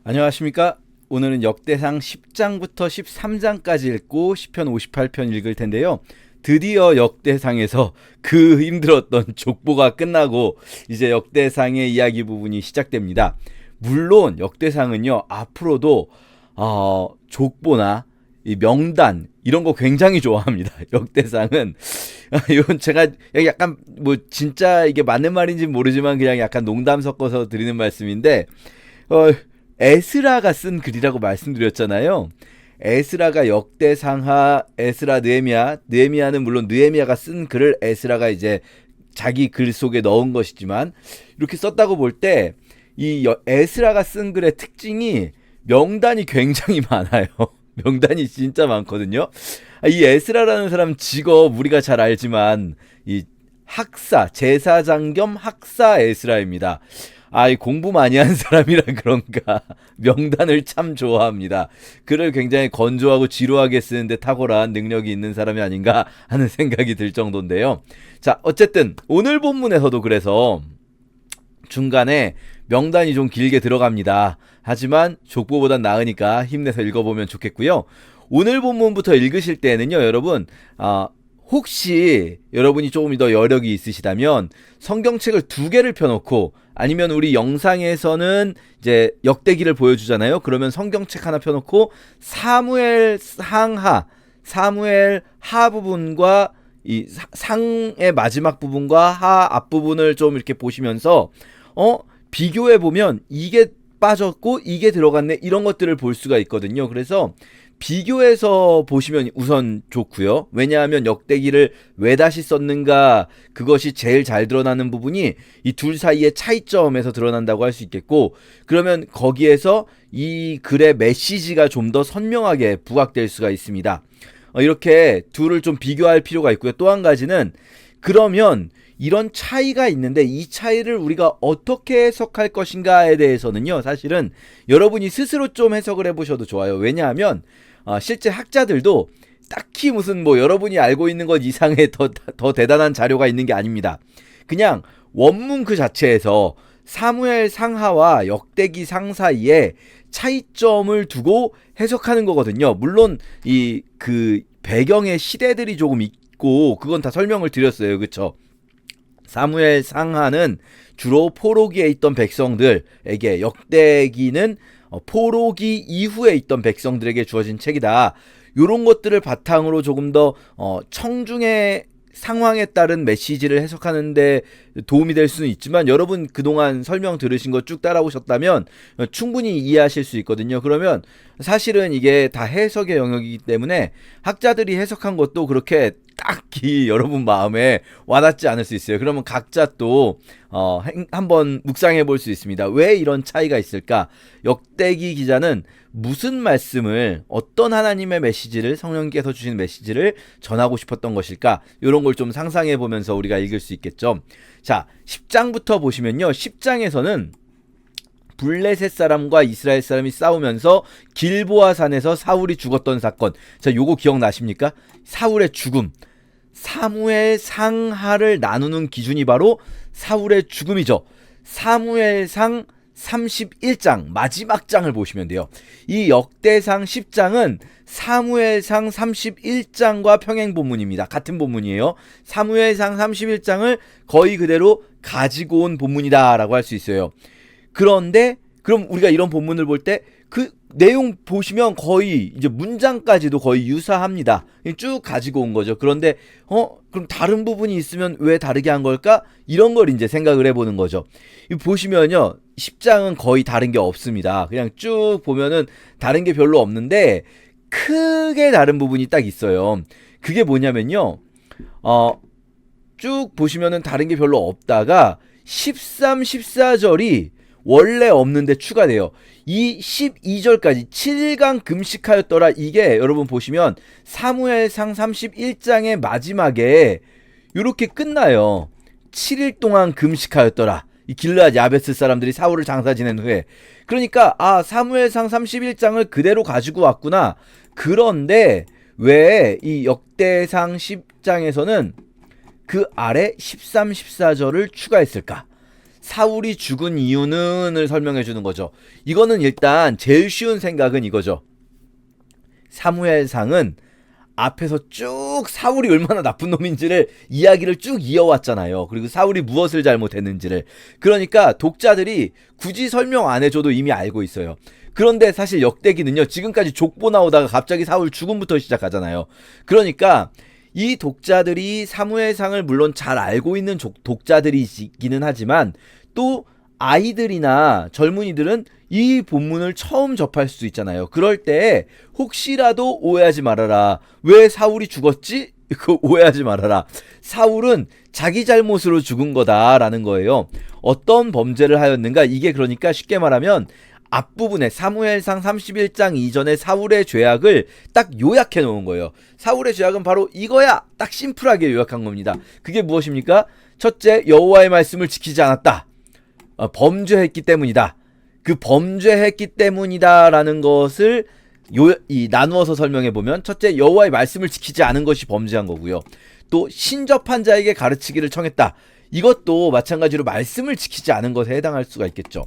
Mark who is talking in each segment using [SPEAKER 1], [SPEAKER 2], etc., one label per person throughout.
[SPEAKER 1] 안녕하십니까? 오늘은 역대상 10장부터 13장까지 읽고 시편 58편 읽을 텐데요. 드디어 역대상에서 그 힘들었던 족보가 끝나고 이제 역대상의 이야기 부분이 시작됩니다. 물론 역대상은요, 앞으로도 족보나 이 명단 이런 거 굉장히 좋아합니다. 역대상은 이건 제가 약간 뭐 진짜 이게 맞는 말인지 모르지만 그냥 약간 농담 섞어서 드리는 말씀인데 어, 에스라가 쓴 글이라고 말씀드렸잖아요. 에스라가 역대상하, 에스라 느헤미야는 물론 느헤미야가 쓴 글을 에스라가 이제 자기 글 속에 넣은 것이지만 이렇게 썼다고 볼 때 이 에스라가 쓴 글의 특징이 명단이 굉장히 많아요. 명단이 진짜 많거든요. 이 에스라라는 사람 직업 우리가 잘 알지만 이 학사, 제사장 겸 학사 에스라입니다. 이 공부 많이 한 사람이라 그런가 명단을 참 좋아합니다. 글을 굉장히 건조하고 지루하게 쓰는데 탁월한 능력이 있는 사람이 아닌가 하는 생각이 들 정도인데요. 자, 어쨌든 오늘 본문에서도 그래서 중간에 명단이 좀 길게 들어갑니다. 하지만 족보보단 나으니까 힘내서 읽어보면 좋겠고요. 오늘 본문부터 읽으실 때는요, 여러분, 혹시 여러분이 조금 더 여력이 있으시다면 성경책을 두 개를 펴놓고 아니면 우리 영상에서는 이제 역대기를 보여주잖아요. 그러면 성경책 하나 펴놓고 사무엘 하 부분과 이 상의 마지막 부분과 하 앞부분을 좀 이렇게 보시면서 비교해 보면 이게 빠졌고 이게 들어갔네 이런 것들을 볼 수가 있거든요. 그래서 비교해서 보시면 우선 좋고요. 왜냐하면 역대기를 왜 다시 썼는가 그것이 제일 잘 드러나는 부분이 이 둘 사이의 차이점에서 드러난다고 할 수 있겠고, 그러면 거기에서 이 글의 메시지가 좀 더 선명하게 부각될 수가 있습니다. 이렇게 둘을 좀 비교할 필요가 있고요. 또 한 가지는 그러면 이런 차이가 있는데 이 차이를 우리가 어떻게 해석할 것인가에 대해서는요, 사실은 여러분이 스스로 좀 해석을 해보셔도 좋아요. 왜냐하면 실제 학자들도 딱히 무슨 뭐 여러분이 알고 있는 것 이상의 더 대단한 자료가 있는 게 아닙니다. 그냥 원문 그 자체에서 사무엘 상하와 역대기 상 사이에 차이점을 두고 해석하는 거거든요. 물론 이 그 배경의 시대들이 조금 있고 그건 다 설명을 드렸어요. 그쵸? 사무엘 상하는 주로 포로기에 있던 백성들에게, 역대기는 포로기 이후에 있던 백성들에게 주어진 책이다. 요런 것들을 바탕으로 조금 더 청중의 상황에 따른 메시지를 해석하는데 도움이 될 수는 있지만, 여러분 그동안 설명 들으신 거 쭉 따라오셨다면 충분히 이해하실 수 있거든요. 그러면 사실은 이게 다 해석의 영역이기 때문에 학자들이 해석한 것도 그렇게 딱히 여러분 마음에 와닿지 않을 수 있어요. 그러면 각자 또 한번 묵상해 볼 수 있습니다. 왜 이런 차이가 있을까? 역대기 기자는 무슨 말씀을, 어떤 하나님의 메시지를, 성령께서 주신 메시지를 전하고 싶었던 것일까? 이런 걸 좀 상상해 보면서 우리가 읽을 수 있겠죠. 자, 10장부터 보시면요, 10장에서는 블레셋 사람과 이스라엘 사람이 싸우면서 길보아 산에서 사울이 죽었던 사건. 자, 요거 기억나십니까? 사울의 죽음. 사무엘 상하를 나누는 기준이 바로 사울의 죽음이죠. 사무엘상 31장 마지막 장을 보시면 돼요. 이 역대상 10장은 사무엘상 31장과 평행 본문입니다. 같은 본문이에요. 사무엘상 31장을 거의 그대로 가지고 온 본문이다 라고 할 수 있어요. 그런데 그럼 우리가 이런 본문을 볼 때 그 내용 보시면 거의 이제 문장까지도 거의 유사합니다. 쭉 가지고 온 거죠. 그런데 그럼 다른 부분이 있으면 왜 다르게 한 걸까? 이런 걸 이제 생각을 해보는 거죠. 보시면요, 10장은 거의 다른 게 없습니다. 그냥 쭉 보면은 다른 게 별로 없는데 크게 다른 부분이 딱 있어요. 그게 뭐냐면요, 쭉 보시면은 다른 게 별로 없다가 13, 14절이 원래 없는데 추가돼요. 이 12절까지 7일간 금식하였더라. 이게 여러분 보시면 사무엘상 31장의 마지막에 이렇게 끝나요. 7일 동안 금식하였더라. 이 길르앗 야베스 사람들이 사울을 장사 지낸 후에. 그러니까 사무엘상 31장을 그대로 가지고 왔구나. 그런데 왜 이 역대상 10장에서는 그 아래 13, 14절을 추가했을까? 사울이 죽은 이유는을 설명해 주는 거죠. 이거는 일단 제일 쉬운 생각은 이거죠. 사무엘상은 앞에서 쭉 사울이 얼마나 나쁜 놈인지를 이야기를 쭉 이어왔잖아요. 그리고 사울이 무엇을 잘못했는지를. 그러니까 독자들이 굳이 설명 안 해줘도 이미 알고 있어요. 그런데 사실 역대기는요, 지금까지 족보 나오다가 갑자기 사울 죽음부터 시작하잖아요. 그러니까 이 독자들이 사무엘상을 물론 잘 알고 있는 독자들이기는 하지만 또 아이들이나 젊은이들은 이 본문을 처음 접할 수 있잖아요. 그럴 때 혹시라도 오해하지 말아라. 왜 사울이 죽었지? 그 오해하지 말아라. 사울은 자기 잘못으로 죽은 거다라는 거예요. 어떤 범죄를 하였는가? 이게 그러니까 쉽게 말하면 앞부분에 사무엘상 31장 이전의 사울의 죄악을 딱 요약해 놓은 거예요. 사울의 죄악은 바로 이거야. 딱 심플하게 요약한 겁니다. 그게 무엇입니까? 첫째, 여호와의 말씀을 지키지 않았다. 범죄했기 때문이다. 그 범죄했기 때문이다라는 것을 나누어서 설명해 보면, 첫째, 여호와의 말씀을 지키지 않은 것이 범죄한 거고요. 또 신접한 자에게 가르치기를 청했다. 이것도 마찬가지로 말씀을 지키지 않은 것에 해당할 수가 있겠죠.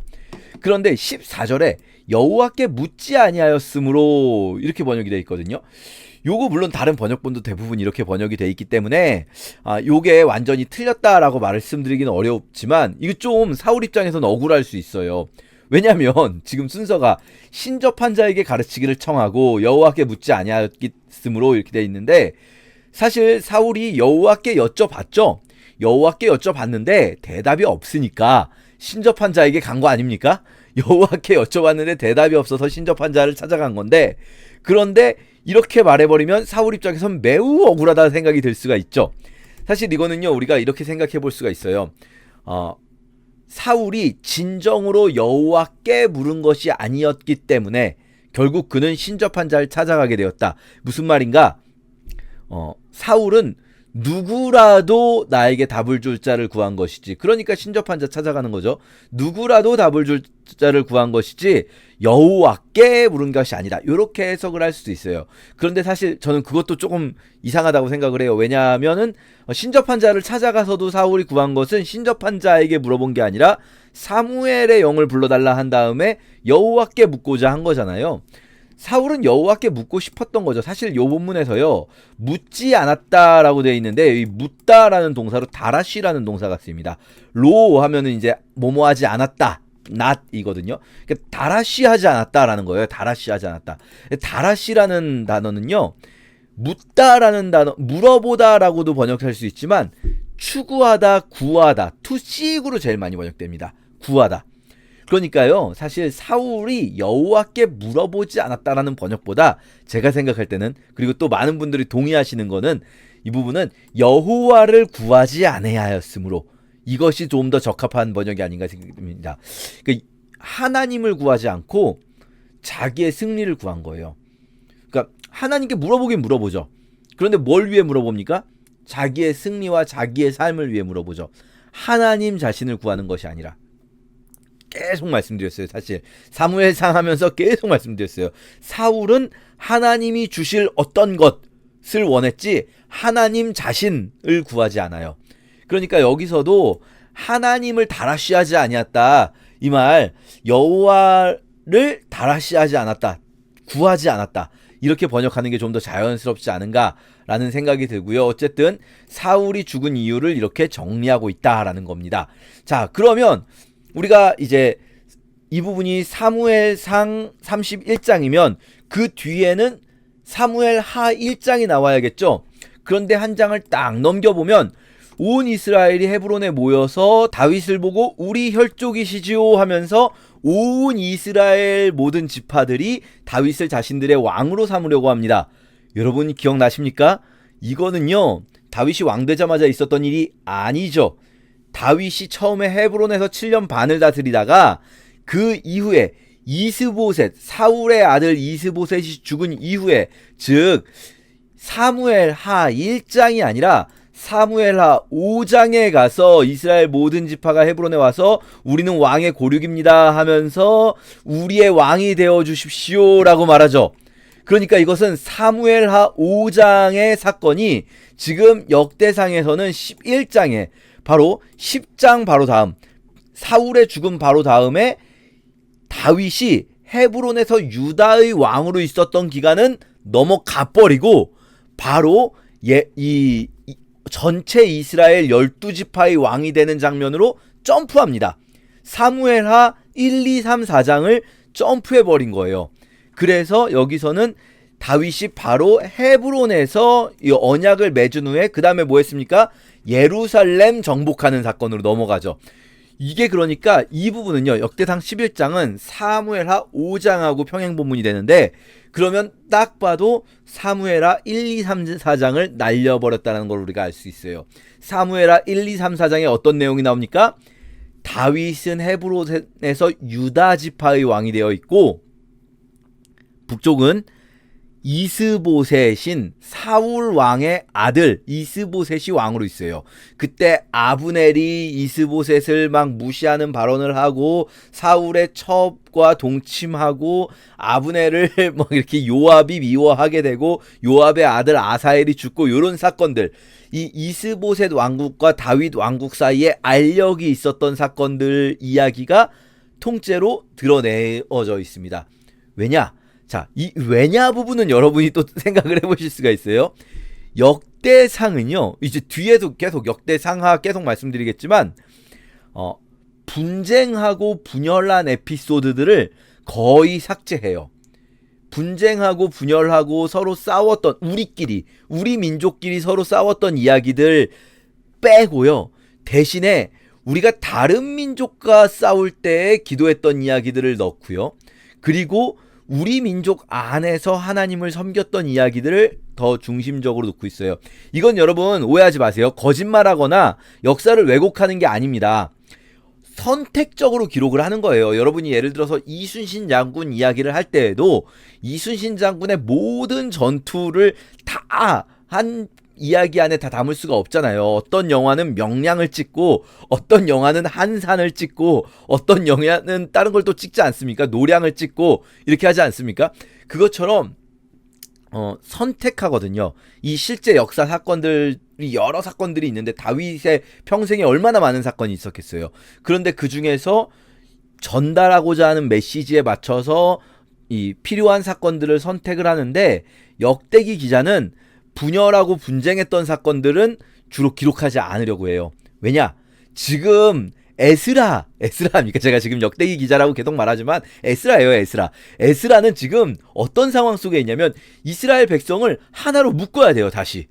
[SPEAKER 1] 그런데 14절에 여호와께 묻지 아니하였으므로 이렇게 번역이 되어 있거든요. 요거 물론 다른 번역본도 대부분 이렇게 번역이 되어 있기 때문에 요게 완전히 틀렸다라고 말씀드리기는 어렵지만 이거 좀 사울 입장에서는 억울할 수 있어요. 왜냐면 지금 순서가 신접한 자에게 가르치기를 청하고 여호와께 묻지 아니하였으므로 이렇게 되어 있는데, 사실 사울이 여호와께 여쭤봤죠. 여호와께 여쭤봤는데 대답이 없으니까 신접한 자에게 간 거 아닙니까? 여호와께 여쭤봤는데 대답이 없어서 신접한 자를 찾아간 건데, 그런데 이렇게 말해버리면 사울 입장에선 매우 억울하다는 생각이 들 수가 있죠. 사실 이거는요, 우리가 이렇게 생각해 볼 수가 있어요. 사울이 진정으로 여호와께 물은 것이 아니었기 때문에 결국 그는 신접한 자를 찾아가게 되었다. 무슨 말인가? 사울은 누구라도 나에게 답을 줄 자를 구한 것이지, 그러니까 신접한 자 찾아가는 거죠. 누구라도 답을 줄 자를 구한 것이지 여호와께 물은 것이 아니다. 이렇게 해석을 할 수도 있어요. 그런데 사실 저는 그것도 조금 이상하다고 생각을 해요. 왜냐하면은 신접한 자를 찾아가서도 사울이 구한 것은 신접한 자에게 물어본 게 아니라 사무엘의 영을 불러달라 한 다음에 여호와께 묻고자 한 거잖아요. 사울은 여호와께 묻고 싶었던 거죠. 사실 요 본문에서요, 묻지 않았다라고 되어 있는데 이 묻다라는 동사로 다라시라는 동사가 쓰입니다. 로 하면은 이제 뭐뭐하지 않았다, not 이거든요. 그러니까 다라시 하지 않았다라는 거예요. 다라시 하지 않았다. 다라시라는 단어는요, 묻다라는 단어, 물어보다라고도 번역할 수 있지만 추구하다, 구하다, to seek으로 제일 많이 번역됩니다. 구하다. 그러니까요, 사실 사울이 여호와께 물어보지 않았다라는 번역보다 제가 생각할 때는, 그리고 또 많은 분들이 동의하시는 거는, 이 부분은 여호와를 구하지 아니하였으므로, 이것이 좀 더 적합한 번역이 아닌가 생각됩니다. 그러니까 하나님을 구하지 않고 자기의 승리를 구한 거예요. 그러니까 하나님께 물어보긴 물어보죠. 그런데 뭘 위해 물어봅니까? 자기의 승리와 자기의 삶을 위해 물어보죠. 하나님 자신을 구하는 것이 아니라. 계속 말씀드렸어요. 사실 사무엘상 하면서 계속 말씀드렸어요. 사울은 하나님이 주실 어떤 것을 원했지 하나님 자신을 구하지 않아요. 그러니까 여기서도 하나님을 다라시하지 아니었다, 이 말, 여호와를 다라시하지 않았다, 구하지 않았다, 이렇게 번역하는 게 좀 더 자연스럽지 않은가라는 생각이 들고요. 어쨌든 사울이 죽은 이유를 이렇게 정리하고 있다라는 겁니다. 자, 그러면 우리가 이제 이 부분이 사무엘상 31장이면 그 뒤에는 사무엘하 1장이 나와야겠죠. 그런데 한 장을 딱 넘겨보면 온 이스라엘이 헤브론에 모여서 다윗을 보고 우리 혈족이시지요 하면서 온 이스라엘 모든 지파들이 다윗을 자신들의 왕으로 삼으려고 합니다. 여러분 기억나십니까? 이거는요, 다윗이 왕 되자마자 있었던 일이 아니죠. 다윗이 처음에 헤브론에서 7년 반을 다스리다가 그 이후에 이스보셋, 사울의 아들 이스보셋이 죽은 이후에, 즉 사무엘하 1장이 아니라 사무엘하 5장에 가서 이스라엘 모든 지파가 헤브론에 와서 우리는 왕의 고륙입니다 하면서 우리의 왕이 되어 주십시오 라고 말하죠. 그러니까 이것은 사무엘하 5장의 사건이 지금 역대상에서는 11장에, 바로 10장 바로 다음 사울의 죽음 바로 다음에 다윗이 헤브론에서 유다의 왕으로 있었던 기간은 넘어가 버리고 바로 이 전체 이스라엘 12지파의 왕이 되는 장면으로 점프합니다. 사무엘하 1, 2, 3, 4장을 점프해버린 거예요. 그래서 여기서는 다윗이 바로 헤브론에서 이 언약을 맺은 후에 그 다음에 뭐 했습니까? 예루살렘 정복하는 사건으로 넘어가죠. 이게 그러니까 이 부분은요, 역대상 11장은 사무엘하 5장하고 평행본문이 되는데, 그러면 딱 봐도 사무엘하 1, 2, 3, 4장을 날려버렸다는 걸 우리가 알 수 있어요. 사무엘하 1, 2, 3, 4장에 어떤 내용이 나옵니까? 다윗은 헤브론에서 유다 지파의 왕이 되어 있고, 북쪽은 이스보셋인 사울 왕의 아들 이스보셋이 왕으로 있어요. 그때 아브넬이 이스보셋을 막 무시하는 발언을 하고 사울의 첩과 동침하고 아브넬을 막 이렇게 요압이 미워하게 되고 요압의 아들 아사엘이 죽고 이런 사건들, 이 이스보셋 왕국과 다윗 왕국 사이에 알력이 있었던 사건들 이야기가 통째로 드러내어져 있습니다. 왜냐? 자, 이 왜냐 부분은 여러분이 또 생각을 해보실 수가 있어요. 역대상은요, 이제 뒤에도 계속 역대상하 계속 말씀드리겠지만, 분쟁하고 분열한 에피소드들을 거의 삭제해요. 분쟁하고 분열하고 서로 싸웠던, 우리 민족끼리 서로 싸웠던 이야기들 빼고요. 대신에 우리가 다른 민족과 싸울 때 기도했던 이야기들을 넣고요. 그리고 우리 민족 안에서 하나님을 섬겼던 이야기들을 더 중심적으로 놓고 있어요. 이건 여러분 오해하지 마세요. 거짓말하거나 역사를 왜곡하는 게 아닙니다. 선택적으로 기록을 하는 거예요. 여러분이 예를 들어서 이순신 장군 이야기를 할 때에도 이순신 장군의 모든 전투를 다 한 이야기 안에 다 담을 수가 없잖아요. 어떤 영화는 명량을 찍고 어떤 영화는 한산을 찍고 어떤 영화는 다른 걸 또 찍지 않습니까? 노량을 찍고 이렇게 하지 않습니까? 그것처럼 선택하거든요. 이 실제 역사 사건들이 여러 사건들이 있는데 다윗의 평생에 얼마나 많은 사건이 있었겠어요. 그런데 그 중에서 전달하고자 하는 메시지에 맞춰서 이 필요한 사건들을 선택을 하는데, 역대기 기자는 분열하고 분쟁했던 사건들은 주로 기록하지 않으려고 해요. 왜냐? 지금 에스라입니까? 제가 지금 역대기 기자라고 계속 말하지만 에스라예요, 에스라. 에스라는 지금 어떤 상황 속에 있냐면 이스라엘 백성을 하나로 묶어야 돼요, 다시.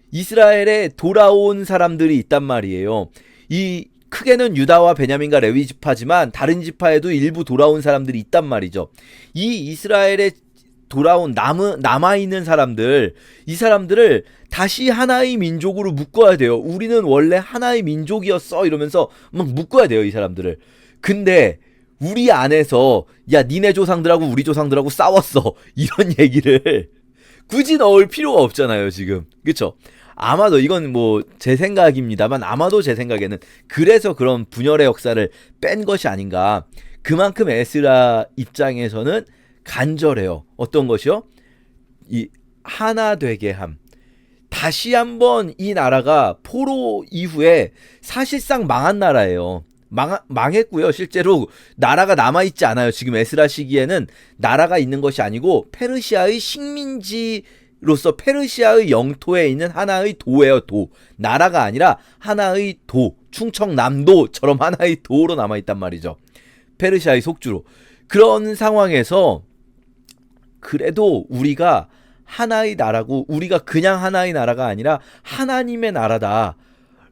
[SPEAKER 1] 이스라엘에 돌아온 사람들이 있단 말이에요. 이 크게는 유다와 베냐민과 레위 지파지만 다른 지파에도 일부 돌아온 사람들이 있단 말이죠. 이 이스라엘에 돌아온 남아있는 사람들, 이 사람들을 다시 하나의 민족으로 묶어야 돼요. 우리는 원래 하나의 민족이었어 이러면서 막 묶어야 돼요, 이 사람들을. 근데 우리 안에서 야, 니네 조상들하고 우리 조상들하고 싸웠어 이런 얘기를 굳이 넣을 필요가 없잖아요, 지금. 그쵸? 아마도 이건 뭐 제 생각입니다만, 아마도 제 생각에는 그래서 그런 분열의 역사를 뺀 것이 아닌가. 그만큼 에스라 입장에서는 간절해요. 어떤 것이요? 이 하나 되게 함. 다시 한번 이 나라가 포로 이후에 사실상 망한 나라예요. 망했고요. 실제로 나라가 남아있지 않아요. 지금 에스라 시기에는 나라가 있는 것이 아니고 페르시아의 식민지로서 페르시아의 영토에 있는 하나의 도예요. 도. 나라가 아니라 하나의 도. 충청남도처럼 하나의 도로 남아있단 말이죠. 페르시아의 속주로. 그런 상황에서 그래도 우리가 하나의 나라고, 우리가 그냥 하나의 나라가 아니라 하나님의 나라다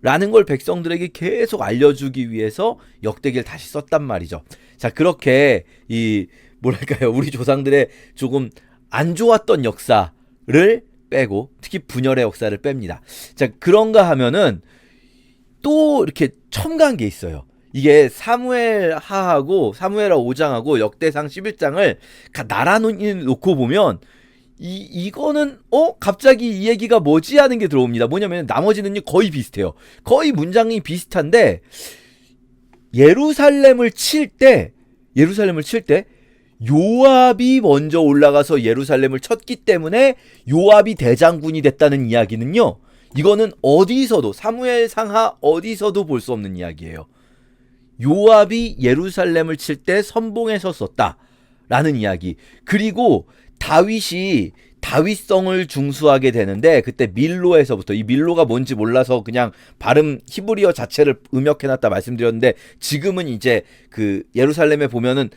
[SPEAKER 1] 라는 걸 백성들에게 계속 알려주기 위해서 역대기를 다시 썼단 말이죠. 자, 그렇게 우리 조상들의 조금 안 좋았던 역사를 빼고 특히 분열의 역사를 뺍니다. 자, 그런가 하면은 또 이렇게 첨가한 게 있어요. 이게 사무엘하하고 사무엘하 5장하고 역대상 11장을 나란히 놓고 보면 이거는 갑자기 이 얘기가 뭐지 하는 게 들어옵니다. 뭐냐면 나머지는 거의 비슷해요. 거의 문장이 비슷한데 예루살렘을 칠 때 요압이 먼저 올라가서 예루살렘을 쳤기 때문에 요압이 대장군이 됐다는 이야기는요, 이거는 어디서도 사무엘상하 어디서도 볼 수 없는 이야기예요. 요압이 예루살렘을 칠 때 선봉에 섰었다라는 이야기. 그리고 다윗이 다윗성을 중수하게 되는데 그때 밀로에서부터, 이 밀로가 뭔지 몰라서 그냥 발음 히브리어 자체를 음역해놨다 말씀드렸는데, 지금은 이제 그 예루살렘에 보면은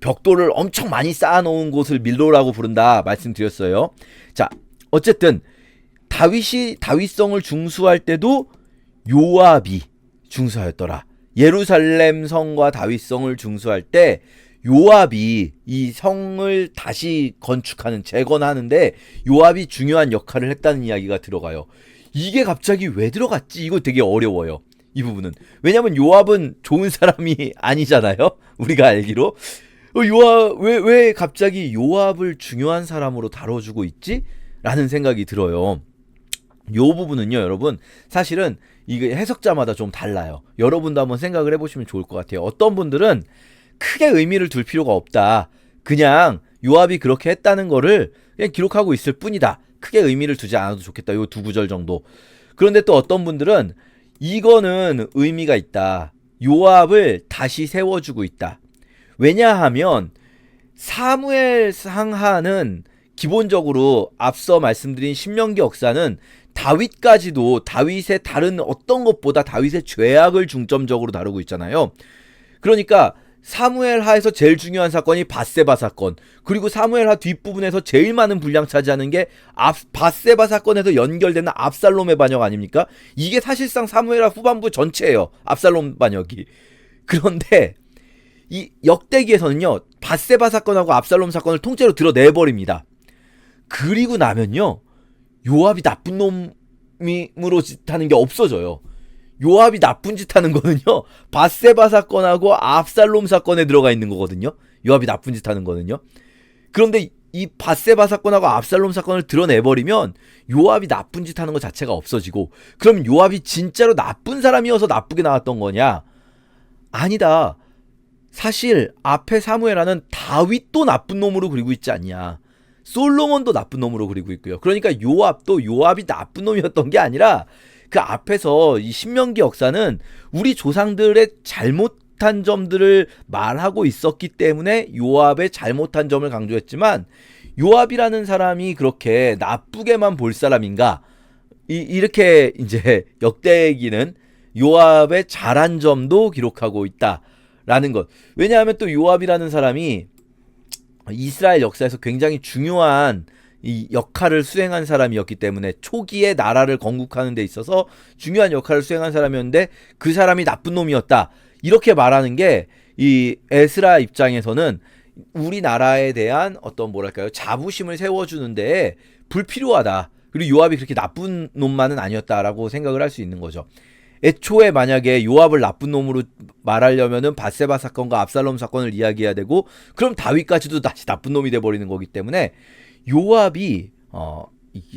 [SPEAKER 1] 벽돌을 엄청 많이 쌓아놓은 곳을 밀로라고 부른다 말씀드렸어요. 자, 어쨌든 다윗이 다윗성을 중수할 때도 요압이 중수하였더라. 예루살렘 성과 다윗성을 중수할 때 요압이 이 성을 다시 건축하는, 재건하는데 요압이 중요한 역할을 했다는 이야기가 들어가요. 이게 갑자기 왜 들어갔지? 이거 되게 어려워요, 이 부분은. 왜냐면 요압은 좋은 사람이 아니잖아요, 우리가 알기로. 요압, 왜 갑자기 요압을 중요한 사람으로 다뤄주고 있지? 라는 생각이 들어요. 요 부분은요, 여러분, 사실은 이게 해석자마다 좀 달라요. 여러분도 한번 생각을 해보시면 좋을 것 같아요. 어떤 분들은 크게 의미를 둘 필요가 없다, 그냥 요압이 그렇게 했다는 거를 그냥 기록하고 있을 뿐이다, 크게 의미를 두지 않아도 좋겠다, 요 두 구절 정도. 그런데 또 어떤 분들은 이거는 의미가 있다, 요압을 다시 세워주고 있다. 왜냐하면 사무엘 상하는 기본적으로 앞서 말씀드린 신명기 역사는 다윗까지도 다윗의 다른 어떤 것보다 다윗의 죄악을 중점적으로 다루고 있잖아요. 그러니까 사무엘 하에서 제일 중요한 사건이 밧세바 사건, 그리고 사무엘 하 뒷부분에서 제일 많은 분량 차지하는 게 밧세바 사건에서 연결되는 압살롬의 반역 아닙니까? 이게 사실상 사무엘 하 후반부 전체예요, 압살롬 반역이. 그런데 이 역대기에서는요, 밧세바 사건하고 압살롬 사건을 통째로 드러내버립니다. 그리고 나면요, 요압이 나쁜 놈으로 짓하는 게 없어져요. 요압이 나쁜 짓 하는 거는요, 밧세바 사건하고 압살롬 사건에 들어가 있는 거거든요, 요압이 나쁜 짓 하는 거는요. 그런데 이 밧세바 사건하고 압살롬 사건을 드러내버리면 요압이 나쁜 짓 하는 것 자체가 없어지고, 그럼 요압이 진짜로 나쁜 사람이어서 나쁘게 나왔던 거냐? 아니다. 사실 앞에 사무엘하는 다윗도 나쁜 놈으로 그리고 있지 않냐, 솔로몬도 나쁜 놈으로 그리고 있고요. 그러니까 요압도 요압이 나쁜 놈이었던 게 아니라 그 앞에서 이 신명기 역사는 우리 조상들의 잘못한 점들을 말하고 있었기 때문에 요압의 잘못한 점을 강조했지만, 요압이라는 사람이 그렇게 나쁘게만 볼 사람인가? 이렇게 이제 역대기는 요압의 잘한 점도 기록하고 있다라는 것. 왜냐하면 또 요압이라는 사람이 이스라엘 역사에서 굉장히 중요한 이 역할을 수행한 사람이었기 때문에, 초기에 나라를 건국하는 데 있어서 중요한 역할을 수행한 사람이었는데 그 사람이 나쁜 놈이었다, 이렇게 말하는 게 이 에스라 입장에서는 우리나라에 대한 어떤 뭐랄까요, 자부심을 세워주는데 불필요하다. 그리고 요압이 그렇게 나쁜 놈만은 아니었다라고 생각을 할 수 있는 거죠. 애초에 만약에 요압을 나쁜 놈으로 말하려면은 밧세바 사건과 압살롬 사건을 이야기해야 되고, 그럼 다윗까지도 다시 나쁜 놈이 돼버리는 거기 때문에 요압이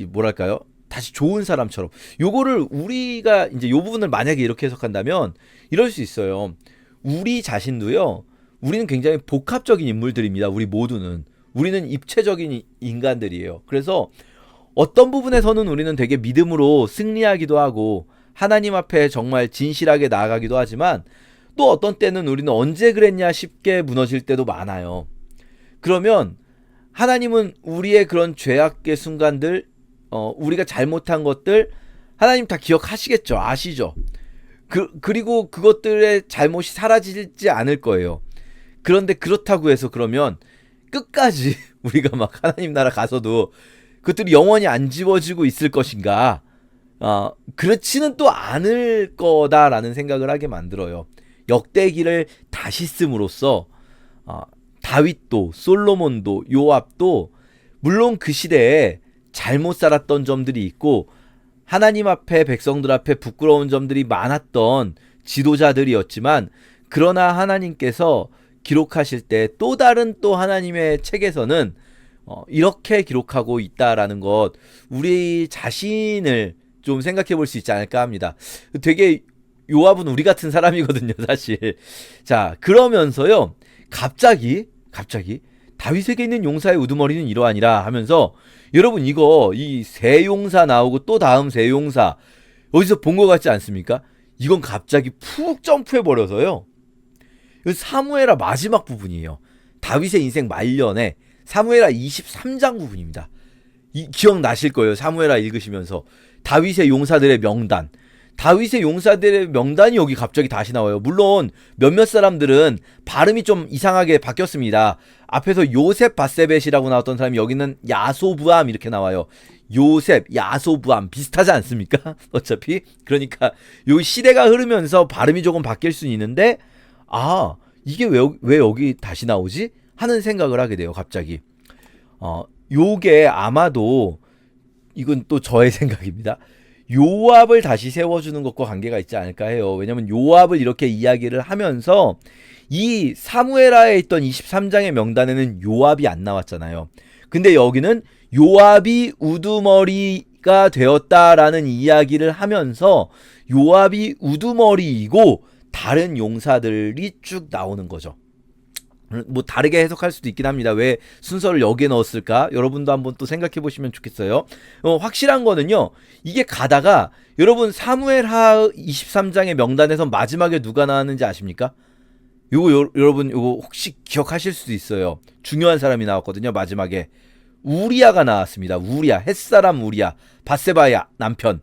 [SPEAKER 1] 뭐랄까요, 다시 좋은 사람처럼, 요거를 우리가 이제 요 부분을 만약에 이렇게 해석한다면 이럴 수 있어요. 우리 자신도요, 우리는 굉장히 복합적인 인물들입니다. 우리 모두는, 우리는 입체적인 인간들이에요. 그래서 어떤 부분에서는 우리는 되게 믿음으로 승리하기도 하고 하나님 앞에 정말 진실하게 나아가기도 하지만, 또 어떤 때는 우리는 언제 그랬냐 싶게 무너질 때도 많아요. 그러면 하나님은 우리의 그런 죄악의 순간들, 우리가 잘못한 것들 하나님 다 기억하시겠죠, 아시죠? 그리고 그것들의 잘못이 사라지지 않을 거예요. 그런데 그렇다고 해서 그러면 끝까지 우리가 막 하나님 나라 가서도 그것들이 영원히 안 지워지고 있을 것인가? 그렇지는 또 않을 거다라는 생각을 하게 만들어요. 역대기를 다시 씀으로써 다윗도 솔로몬도 요압도 물론 그 시대에 잘못 살았던 점들이 있고 하나님 앞에, 백성들 앞에 부끄러운 점들이 많았던 지도자들이었지만, 그러나 하나님께서 기록하실 때 또 다른 또 하나님의 책에서는 이렇게 기록하고 있다라는 것, 우리 자신을 좀 생각해 볼 수 있지 않을까 합니다. 되게 요압은 우리 같은 사람이거든요, 사실. 자, 그러면서요, 갑자기 다윗에게 있는 용사의 우두머리는 이러하니라 하면서, 여러분 이거 이 세 용사 나오고 또 다음 세 용사 어디서 본 것 같지 않습니까? 이건 갑자기 푹 점프해 버려서요, 이 사무엘하 마지막 부분이에요. 다윗의 인생 말년에 사무엘하 23장 부분입니다. 기억나실 거예요. 사무엘하 읽으시면서 다윗의 용사들의 명단, 다윗의 용사들의 명단이 여기 갑자기 다시 나와요. 물론 몇몇 사람들은 발음이 좀 이상하게 바뀌었습니다. 앞에서 요셉 바세벳이라고 나왔던 사람이 여기는 야소부암 이렇게 나와요. 요셉, 야소부암 비슷하지 않습니까? 어차피 그러니까 요 시대가 흐르면서 발음이 조금 바뀔 수는 있는데 이게 왜 여기 다시 나오지? 하는 생각을 하게 돼요. 갑자기 요게 아마도 이건 또 저의 생각입니다. 요압을 다시 세워주는 것과 관계가 있지 않을까 해요. 왜냐면 요압을 이렇게 이야기를 하면서 이 사무엘하에 있던 23장의 명단에는 요압이 안 나왔잖아요. 근데 여기는 요압이 우두머리가 되었다라는 이야기를 하면서 요압이 우두머리이고 다른 용사들이 쭉 나오는 거죠. 뭐 다르게 해석할 수도 있긴 합니다. 왜 순서를 여기에 넣었을까? 여러분도 한번 또 생각해 보시면 좋겠어요. 확실한 거는요. 이게 가다가 여러분 사무엘하 23장의 명단에서 마지막에 누가 나왔는지 아십니까? 여러분 요거 혹시 기억하실 수도 있어요. 중요한 사람이 나왔거든요. 마지막에 우리아가 나왔습니다. 우리아, 햇사람 우리아, 바세바의 남편.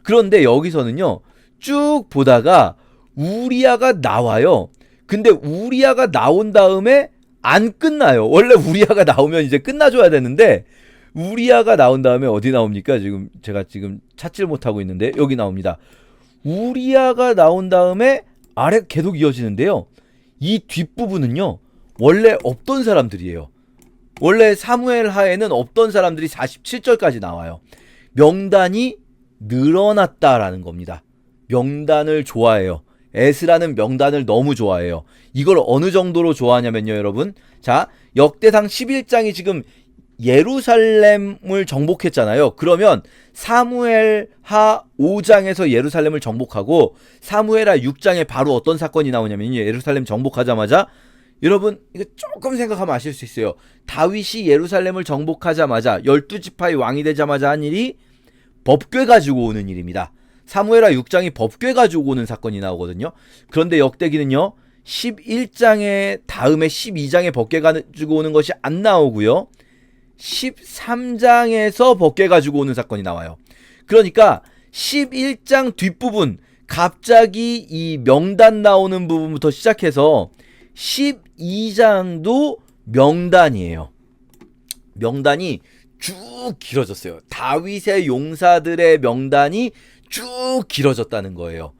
[SPEAKER 1] 그런데 여기서는요. 쭉 보다가 우리아가 나와요. 근데 우리아가 나온 다음에 안 끝나요. 원래 우리아가 나오면 이제 끝나줘야 되는데 우리아가 나온 다음에 어디 나옵니까? 제가 찾질 못하고 있는데 여기 나옵니다. 우리아가 나온 다음에 아래 계속 이어지는데요. 이 뒷부분은요. 원래 없던 사람들이에요. 원래 사무엘하에는 없던 사람들이 47절까지 나와요. 명단이 늘어났다라는 겁니다. 명단을 좋아해요. 에스라는 명단을 너무 좋아해요. 이걸 어느 정도로 좋아하냐면요, 여러분. 자, 역대상 11장이 지금 예루살렘을 정복했잖아요. 그러면 사무엘하 5장에서 예루살렘을 정복하고 사무엘하 6장에 바로 어떤 사건이 나오냐면요. 예루살렘 정복하자마자 여러분 이거 조금 생각하면 아실 수 있어요. 다윗이 예루살렘을 정복하자마자 12지파의 왕이 되자마자 한 일이 법궤 가지고 오는 일입니다. 사무엘하 6장이 법궤 가지고 오는 사건이 나오거든요. 그런데 역대기는요. 11장에 다음에 12장에 법궤 가지고 오는 것이 안 나오고요. 13장에서 법궤 가지고 오는 사건이 나와요. 그러니까 11장 뒷부분 갑자기 이 명단 나오는 부분부터 시작해서 12장도 명단이에요. 명단이 쭉 길어졌어요. 다윗의 용사들의 명단이 쭉 길어졌다는 거예요.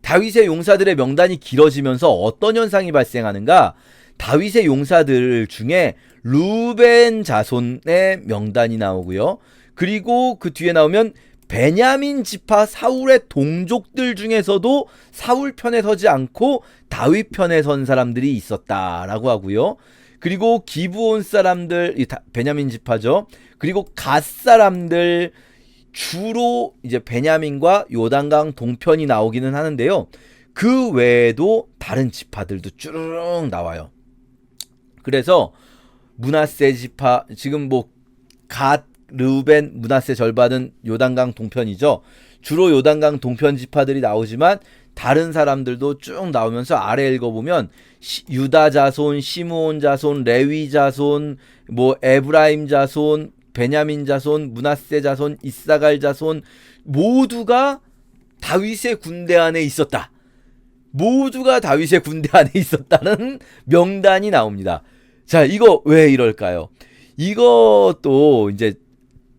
[SPEAKER 1] 다윗의 용사들의 명단이 길어지면서 어떤 현상이 발생하는가? 다윗의 용사들 중에 루벤 자손의 명단이 나오고요. 그리고 그 뒤에 나오면 베냐민 지파 사울의 동족들 중에서도 사울 편에 서지 않고 다윗 편에 선 사람들이 있었다라고 하고요. 그리고 기브온 사람들, 베냐민 지파죠. 그리고 갓 사람들, 주로 이제 베냐민과 요단강 동편이 나오기는 하는데요. 그 외에도 다른 지파들도 쭈르륵 나와요. 그래서 므낫세 지파, 지금 갓, 르우벤, 므낫세 절반은 요단강 동편이죠. 주로 요단강 동편 지파들이 나오지만 다른 사람들도 쭉 나오면서 아래 읽어보면 유다 자손, 시므온 자손, 레위 자손, 에브라임 자손, 베냐민 자손, 므낫세 자손, 이사갈 자손 모두가 다윗의 군대 안에 있었다. 모두가 다윗의 군대 안에 있었다는 명단이 나옵니다. 자, 이거 왜 이럴까요? 이것도 이제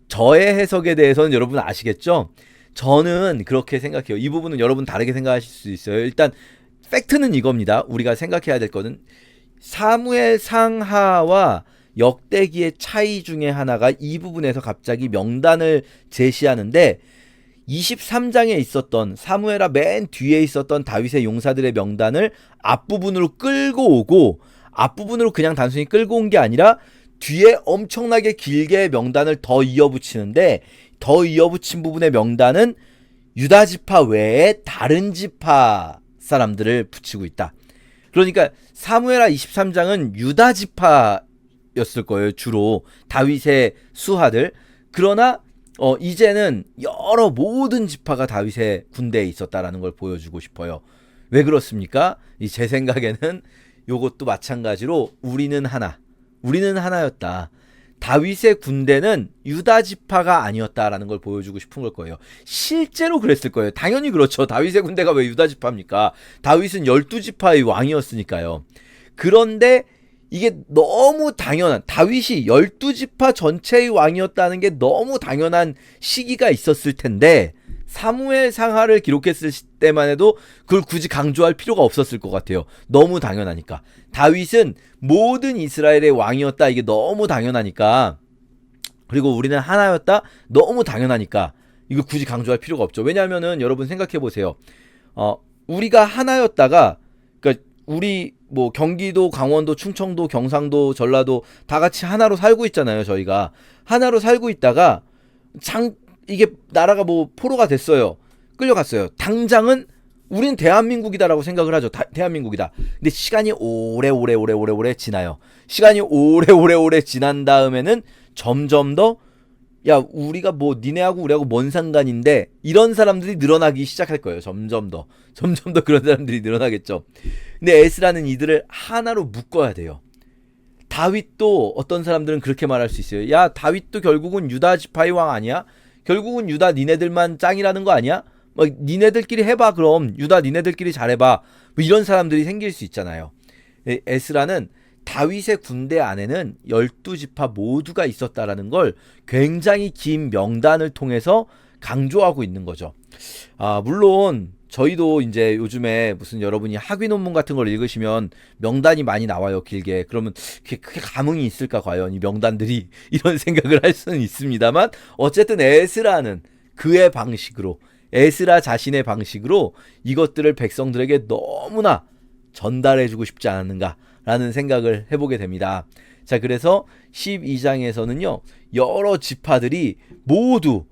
[SPEAKER 1] 저의 해석에 대해서는 여러분 아시겠죠? 저는 그렇게 생각해요. 이 부분은 여러분 다르게 생각하실 수 있어요. 일단 팩트는 이겁니다. 우리가 생각해야 될 거는 사무엘 상하와 역대기의 차이 중에 하나가 이 부분에서 갑자기 명단을 제시하는데 23장에 있었던 사무엘하 맨 뒤에 있었던 다윗의 용사들의 명단을 앞부분으로 끌고 오고 앞부분으로 그냥 단순히 끌고 온 게 아니라 뒤에 엄청나게 길게 명단을 더 이어붙이는데 더 이어붙인 부분의 명단은 유다 지파 외에 다른 지파 사람들을 붙이고 있다. 그러니까 사무엘하 23장은 유다 지파였을 거예요. 주로 다윗의 수하들. 그러나 이제는 여러 모든 지파가 다윗의 군대에 있었다라는 걸 보여주고 싶어요. 왜 그렇습니까? 제 생각에는 요것도 마찬가지로 우리는 하나였다. 다윗의 군대는 유다 지파가 아니었다라는 걸 보여주고 싶은 걸 거예요. 실제로 그랬을 거예요. 당연히 그렇죠. 다윗의 군대가 왜 유다 지파입니까? 다윗은 12지파의 왕이었으니까요. 그런데 이게 너무 당연한, 다윗이 12지파 전체의 왕이었다는 게 너무 당연한 시기가 있었을 텐데 사무엘 상하를 기록했을 때만 해도 그걸 굳이 강조할 필요가 없었을 것 같아요. 너무 당연하니까. 다윗은 모든 이스라엘의 왕이었다. 이게 너무 당연하니까. 그리고 우리는 하나였다. 너무 당연하니까. 이거 굳이 강조할 필요가 없죠. 왜냐하면은 여러분 생각해 보세요. 우리가 하나였다가, 그러니까 우리 뭐 경기도, 강원도, 충청도, 경상도, 전라도 다 같이 하나로 살고 있잖아요. 저희가 하나로 살고 있다가 이게 나라가 뭐 포로가 됐어요. 끌려갔어요. 당장은 우린 대한민국이다라고 생각을 하죠. 대한민국이다. 근데 시간이 오래 지나요. 시간이 오래 지난 다음에는 점점 더, 야, 우리가 뭐 니네하고 우리하고 뭔 상관인데, 이런 사람들이 늘어나기 시작할 거예요. 점점 더 그런 사람들이 늘어나겠죠. 근데 에스라는 이들을 하나로 묶어야 돼요. 다윗도 어떤 사람들은 그렇게 말할 수 있어요. 야, 다윗도 결국은 유다 지파의 왕 아니야? 결국은 유다 니네들만 짱이라는 거 아니야? 뭐 니네들끼리 해봐. 그럼 유다 니네들끼리 잘해봐. 뭐 이런 사람들이 생길 수 있잖아요. 에스라는 다윗의 군대 안에는 12지파 모두가 있었다라는 걸 굉장히 긴 명단을 통해서 강조하고 있는 거죠. 물론 저희도 이제 요즘에 무슨 여러분이 학위 논문 같은 걸 읽으시면 명단이 많이 나와요. 길게. 그러면 그게 감흥이 있을까 과연 이 명단들이 이런 생각을 할 수는 있습니다만, 어쨌든 에스라는 그의 방식으로, 에스라 자신의 방식으로 이것들을 백성들에게 너무나 전달해주고 싶지 않았는가라는 생각을 해보게 됩니다. 자, 그래서 12장에서는요 여러 지파들이 모두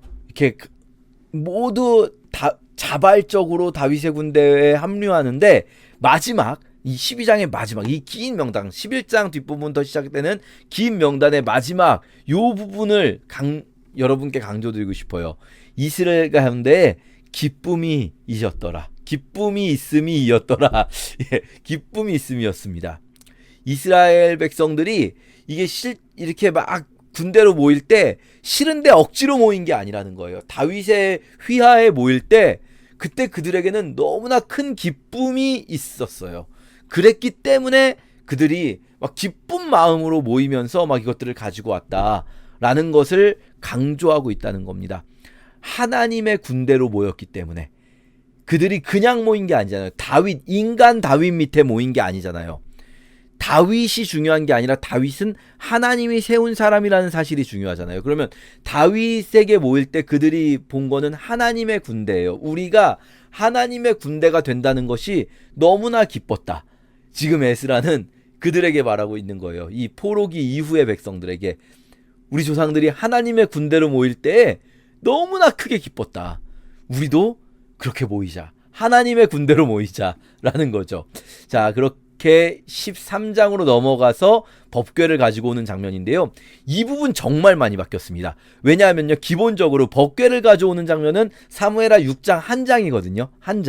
[SPEAKER 1] 다 자발적으로 다윗의 군대에 합류하는데, 마지막 이 12장의 마지막 이 긴 명단, 11장 뒷부분부터 시작되는 긴 명단의 마지막 요 부분을 여러분께 강조드리고 싶어요. 이스라엘 가운데 기쁨이 있었더라. 기쁨이 있음이었더라. 예, 기쁨이 있음이었습니다. 이스라엘 백성들이 이렇게 막 군대로 모일 때 싫은데 억지로 모인 게 아니라는 거예요. 다윗의 휘하에 모일 때 그때 그들에게는 너무나 큰 기쁨이 있었어요. 그랬기 때문에 그들이 막 기쁜 마음으로 모이면서 막 이것들을 가지고 왔다라는 것을 강조하고 있다는 겁니다. 하나님의 군대로 모였기 때문에. 그들이 그냥 모인 게 아니잖아요. 인간 다윗 밑에 모인 게 아니잖아요. 다윗이 중요한 게 아니라 다윗은 하나님이 세운 사람이라는 사실이 중요하잖아요. 그러면 다윗에게 모일 때 그들이 본 거는 하나님의 군대예요. 우리가 하나님의 군대가 된다는 것이 너무나 기뻤다. 지금 에스라는 그들에게 말하고 있는 거예요. 이 포로기 이후의 백성들에게, 우리 조상들이 하나님의 군대로 모일 때 너무나 크게 기뻤다. 우리도 그렇게 모이자. 하나님의 군대로 모이자라는 거죠. 자, 그렇게 13장으로 넘어가서 법궤를 가지고 오는 장면인데요. 이 부분 정말 많이 바뀌었습니다. 왜냐하면요, 기본적으로 법궤를 가져오는 장면은 사무엘하 6장 한 장이거든요. 한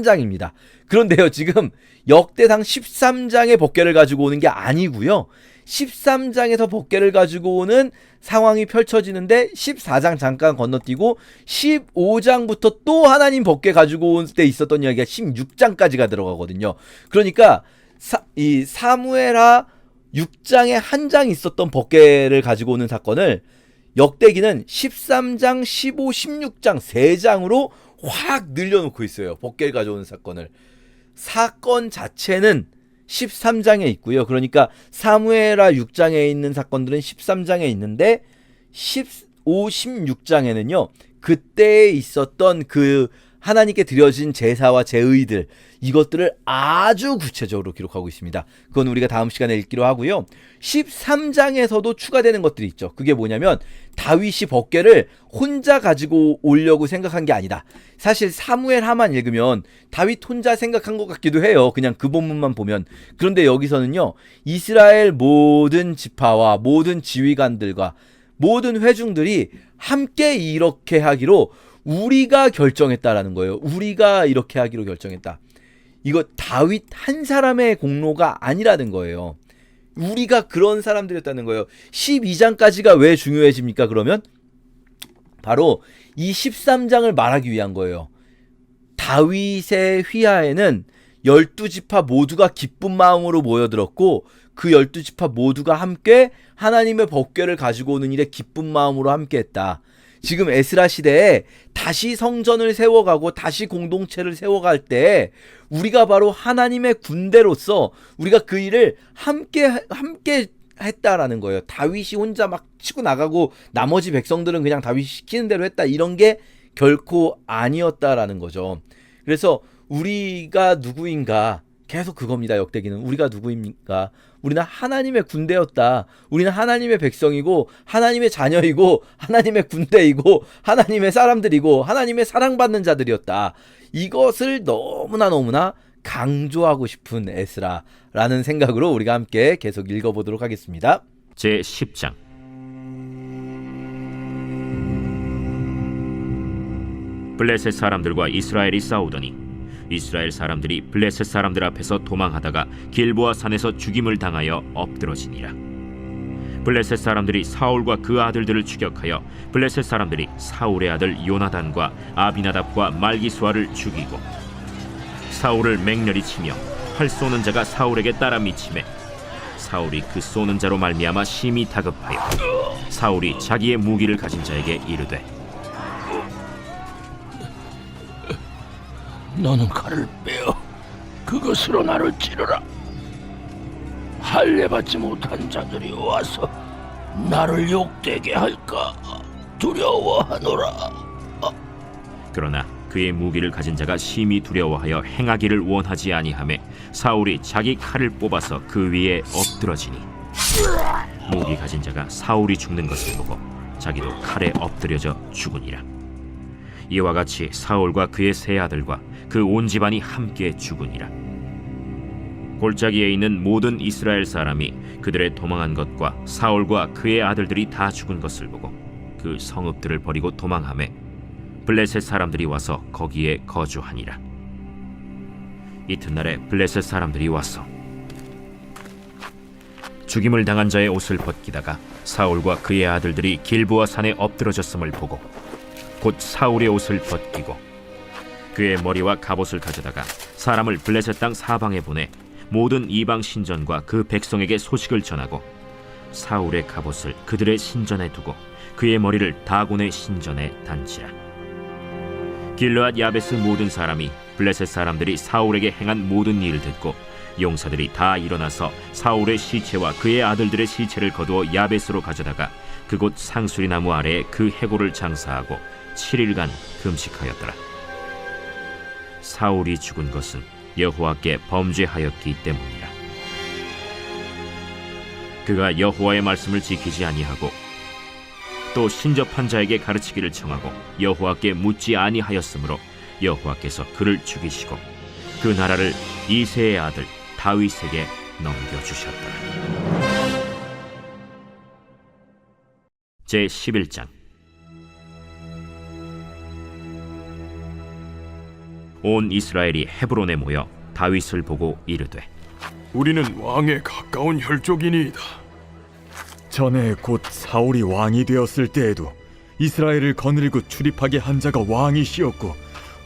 [SPEAKER 1] 장입니다. 그런데요, 지금 역대상 13장의 법궤를 가지고 오는 게 아니고요. 13장에서 법궤를 가지고 오는 상황이 펼쳐지는데 14장 잠깐 건너뛰고 15장부터 또 하나님 법궤 가지고 온 때 있었던 이야기가 16장까지가 들어가거든요. 그러니까 이 사무엘하 6장에 한 장 있었던 법궤를 가지고 오는 사건을 역대기는 13장, 15, 16장 3장으로 확 늘려놓고 있어요. 법궤를 가져오는 사건을. 사건 자체는 13장에 있고요. 그러니까 사무엘하 6장에 있는 사건들은 13장에 있는데 15, 16장에는요. 그때에 있었던 그 하나님께 드려진 제사와 제의들, 이것들을 아주 구체적으로 기록하고 있습니다. 그건 우리가 다음 시간에 읽기로 하고요. 13장에서도 추가되는 것들이 있죠. 그게 뭐냐면 다윗이 법궤를 혼자 가지고 오려고 생각한 게 아니다. 사실 사무엘하만 읽으면 다윗 혼자 생각한 것 같기도 해요. 그냥 그 본문만 보면. 그런데 여기서는요, 이스라엘 모든 지파와 모든 지휘관들과 모든 회중들이 함께 이렇게 하기로 우리가 결정했다라는 거예요. 우리가 이렇게 하기로 결정했다. 이거 다윗 한 사람의 공로가 아니라는 거예요. 우리가 그런 사람들이었다는 거예요. 12장까지가 왜 중요해집니까? 그러면 바로 이 13장을 말하기 위한 거예요. 다윗의 휘하에는 12지파 모두가 기쁜 마음으로 모여들었고 그 12지파 모두가 함께 하나님의 법궤를 가지고 오는 일에 기쁜 마음으로 함께했다. 지금 에스라 시대에 다시 성전을 세워가고 다시 공동체를 세워갈 때 우리가 바로 하나님의 군대로서 우리가 그 일을 함께 했다라는 거예요. 다윗이 혼자 막 치고 나가고 나머지 백성들은 그냥 다윗이 시키는 대로 했다. 이런 게 결코 아니었다라는 거죠. 그래서 우리가 누구인가? 계속 그겁니다. 역대기는. 우리가 누구입니까? 우리는 하나님의 군대였다. 우리는 하나님의 백성이고 하나님의 자녀이고 하나님의 군대이고 하나님의 사람들이고 하나님의 사랑받는 자들이었다. 이것을 너무나 강조하고 싶은 에스라라는 생각으로 우리가 함께 계속 읽어보도록 하겠습니다.
[SPEAKER 2] 제10장. 블레셋 사람들과 이스라엘이 싸우더니 이스라엘 사람들이 블레셋 사람들 앞에서 도망하다가 길보아 산에서 죽임을 당하여 엎드러지니라. 블레셋 사람들이 사울과 그 아들들을 추격하여 블레셋 사람들이 사울의 아들 요나단과 아비나답과 말기수아를 죽이고 사울을 맹렬히 치며 활 쏘는 자가 사울에게 따라 미치매 사울이 그 쏘는 자로 말미암아 심히 다급하여 사울이 자기의 무기를 가진 자에게 이르되
[SPEAKER 3] 너는 칼을 빼어 그것으로 나를 찌르라. 할례 받지 못한 자들이 와서 나를 욕되게 할까 두려워하노라.
[SPEAKER 2] 그러나 그의 무기를 가진 자가 심히 두려워하여 행하기를 원하지 아니하매 사울이 자기 칼을 뽑아서 그 위에 엎드러지니 무기 가진 자가 사울이 죽는 것을 보고 자기도 칼에 엎드려져 죽으니라. 이와 같이 사울과 그의 세 아들과 그 온 집안이 함께 죽으니라. 골짜기에 있는 모든 이스라엘 사람이 그들의 도망한 것과 사울과 그의 아들들이 다 죽은 것을 보고 그 성읍들을 버리고 도망하매 블레셋 사람들이 와서 거기에 거주하니라. 이튿날에 블레셋 사람들이 와서 죽임을 당한 자의 옷을 벗기다가 사울과 그의 아들들이 길보아 산에 엎드러졌음을 보고 곧 사울의 옷을 벗기고 그의 머리와 갑옷을 가져다가 사람을 블레셋 땅 사방에 보내 모든 이방 신전과 그 백성에게 소식을 전하고 사울의 갑옷을 그들의 신전에 두고 그의 머리를 다곤의 신전에 단지라. 길르앗 야베스 모든 사람이 블레셋 사람들이 사울에게 행한 모든 일을 듣고 용사들이 다 일어나서 사울의 시체와 그의 아들들의 시체를 거두어 야베스로 가져다가 그곳 상수리 나무 아래에 그 해골을 장사하고 7일간 금식하였더라. 사울이 죽은 것은 여호와께 범죄하였기 때문이라. 그가 여호와의 말씀을 지키지 아니하고 또 신접한 자에게 가르치기를 청하고 여호와께 묻지 아니하였으므로 여호와께서 그를 죽이시고 그 나라를 이새의 아들 다윗에게 넘겨주셨더라. 제11장. 온 이스라엘이 헤브론에 모여 다윗을 보고 이르되
[SPEAKER 4] 우리는 왕에 가까운 혈족이니이다.
[SPEAKER 5] 전에 곧 사울이 왕이 되었을 때에도 이스라엘을 거느리고 출입하게 한 자가 왕이시었고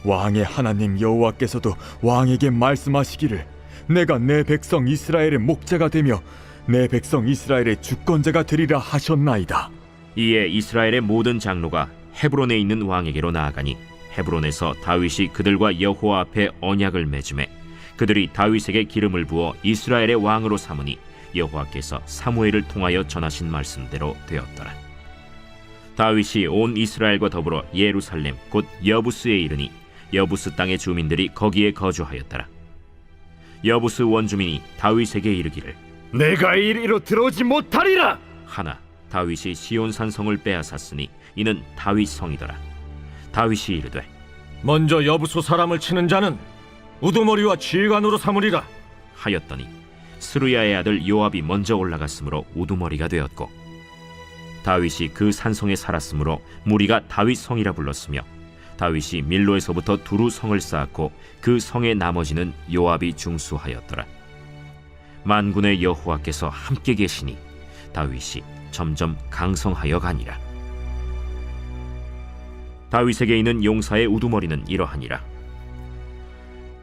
[SPEAKER 5] 왕의 하나님 여호와께서도 왕에게 말씀하시기를 내가 내 백성 이스라엘의 목자가 되며 내 백성 이스라엘의 주권자가 되리라 하셨나이다.
[SPEAKER 2] 이에 이스라엘의 모든 장로가 헤브론에 있는 왕에게로 나아가니 헤브론에서 다윗이 그들과 여호와 앞에 언약을 맺음에 그들이 다윗에게 기름을 부어 이스라엘의 왕으로 삼으니 여호와께서 사무엘을 통하여 전하신 말씀대로 되었더라. 다윗이 온 이스라엘과 더불어 예루살렘 곧 여부스에 이르니 여부스 땅의 주민들이 거기에 거주하였더라. 여부스 원주민이 다윗에게 이르기를
[SPEAKER 4] 내가 이리로 들어오지 못하리라
[SPEAKER 2] 하나 다윗이 시온산 성을 빼앗았으니 이는 다윗 성이더라. 다윗이 이르되
[SPEAKER 6] 먼저 여부수 사람을 치는 자는 우두머리와 지휘관으로 삼으리라
[SPEAKER 2] 하였더니 스루야의 아들 요압이 먼저 올라갔으므로 우두머리가 되었고 다윗이 그 산성에 살았으므로 무리가 다윗 성이라 불렀으며 다윗이 밀로에서부터 두루 성을 쌓았고 그 성의 나머지는 요압이 중수하였더라. 만군의 여호와께서 함께 계시니 다윗이 점점 강성하여 가니라. 다윗에게 있는 용사의 우두머리는 이러하니라.